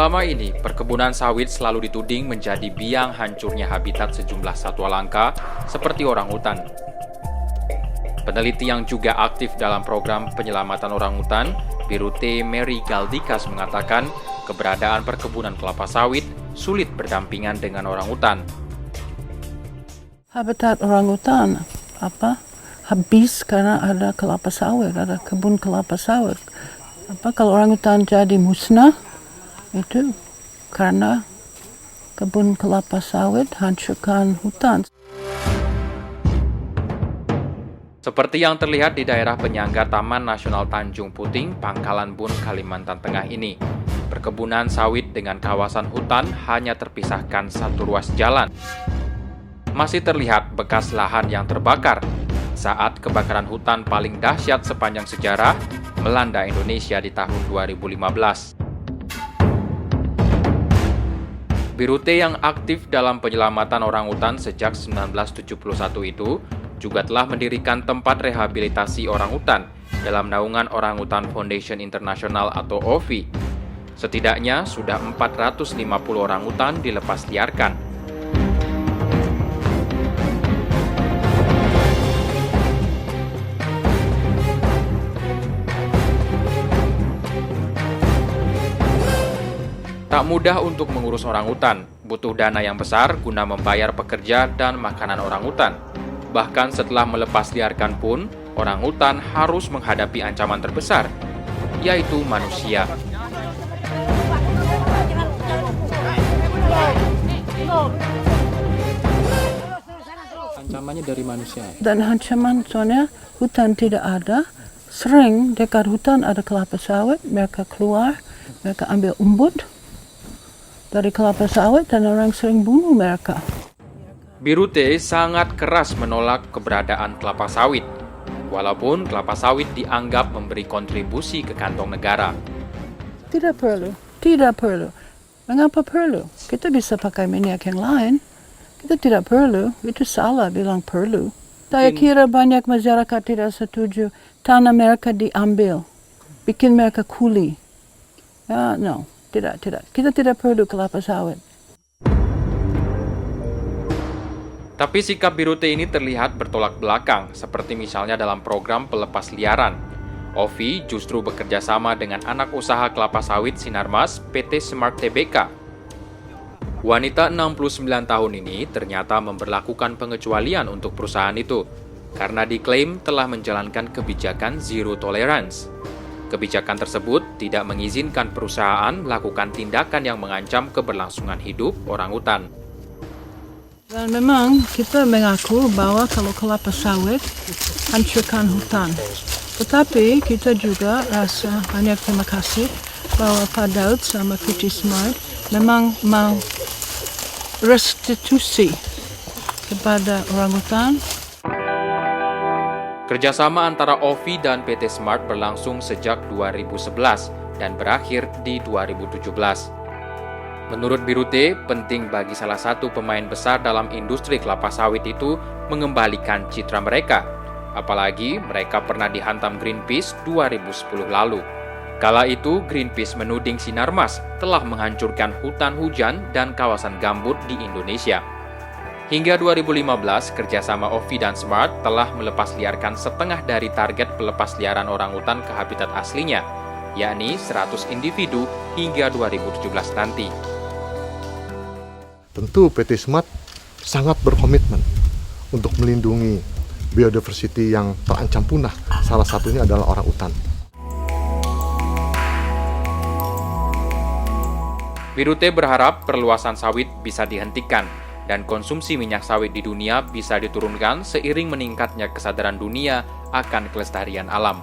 Selama ini, perkebunan sawit selalu dituding menjadi biang hancurnya habitat sejumlah satwa langka seperti orangutan. Peneliti yang juga aktif dalam program penyelamatan orangutan, Birute Mary Galdikas mengatakan keberadaan perkebunan kelapa sawit sulit berdampingan dengan orangutan. Habitat orangutan habis karena ada kelapa sawit, ada kebun kelapa sawit. Kalau orangutan jadi musnah, itu karena kebun kelapa sawit hancurkan hutan. Seperti yang terlihat di daerah penyangga Taman Nasional Tanjung Puting, Pangkalan Bun, Kalimantan Tengah ini. Perkebunan sawit dengan kawasan hutan hanya terpisahkan satu ruas jalan. Masih terlihat bekas lahan yang terbakar saat kebakaran hutan paling dahsyat sepanjang sejarah melanda Indonesia di tahun 2015. Birute yang aktif dalam penyelamatan orangutan sejak 1971 itu juga telah mendirikan tempat rehabilitasi orangutan dalam naungan Orangutan Foundation International atau OFI. Setidaknya sudah 450 orangutan dilepas liarkan. Tak mudah untuk mengurus orangutan, butuh dana yang besar guna membayar pekerja dan makanan orangutan. Bahkan setelah melepas liarkan pun, orangutan harus menghadapi ancaman terbesar, yaitu manusia. Ancamannya dari manusia. Dan ancaman soalnya hutan tidak ada, sering dekat hutan ada kelapa sawit, mereka keluar, mereka ambil umbut dari kelapa sawit dan orang sering bunuh mereka. Birute sangat keras menolak keberadaan kelapa sawit, walaupun kelapa sawit dianggap memberi kontribusi ke kantong negara. Tidak perlu. Mengapa perlu? Kita bisa pakai minyak yang lain. Kita tidak perlu, itu salah bilang perlu. Saya kira banyak masyarakat tidak setuju tanah mereka diambil, bikin mereka kuli. No. Tidak. Kita tidak perlu kelapa sawit. Tapi sikap Birute ini terlihat bertolak belakang, seperti misalnya dalam program pelepas liaran. OFI justru bekerja sama dengan anak usaha kelapa sawit Sinarmas PT Smart Tbk. Wanita 69 tahun ini ternyata memberlakukan pengecualian untuk perusahaan itu, karena diklaim telah menjalankan kebijakan zero tolerance. Kebijakan tersebut tidak mengizinkan perusahaan melakukan tindakan yang mengancam keberlangsungan hidup orangutan. Dan memang kita mengaku bahwa kalau kelapa sawit hancurkan hutan. Tetapi kita juga rasa banyak terima kasih bahwa Pak Daud sama PT Smart memang mau restitusi kepada orangutan. Kerjasama antara OFI dan PT Smart berlangsung sejak 2011 dan berakhir di 2017. Menurut Birute, penting bagi salah satu pemain besar dalam industri kelapa sawit itu mengembalikan citra mereka. Apalagi mereka pernah dihantam Greenpeace 2010 lalu. Kala itu, Greenpeace menuding Sinarmas telah menghancurkan hutan hujan dan kawasan gambut di Indonesia. Hingga 2015, kerjasama OFI dan Smart telah melepas liarkan setengah dari target pelepas liaran orangutan ke habitat aslinya, yakni 100 individu hingga 2017 nanti. Tentu PT Smart sangat berkomitmen untuk melindungi biodiversity yang terancam punah, salah satunya adalah orangutan. Birute berharap perluasan sawit bisa dihentikan dan konsumsi minyak sawit di dunia bisa diturunkan seiring meningkatnya kesadaran dunia akan kelestarian alam.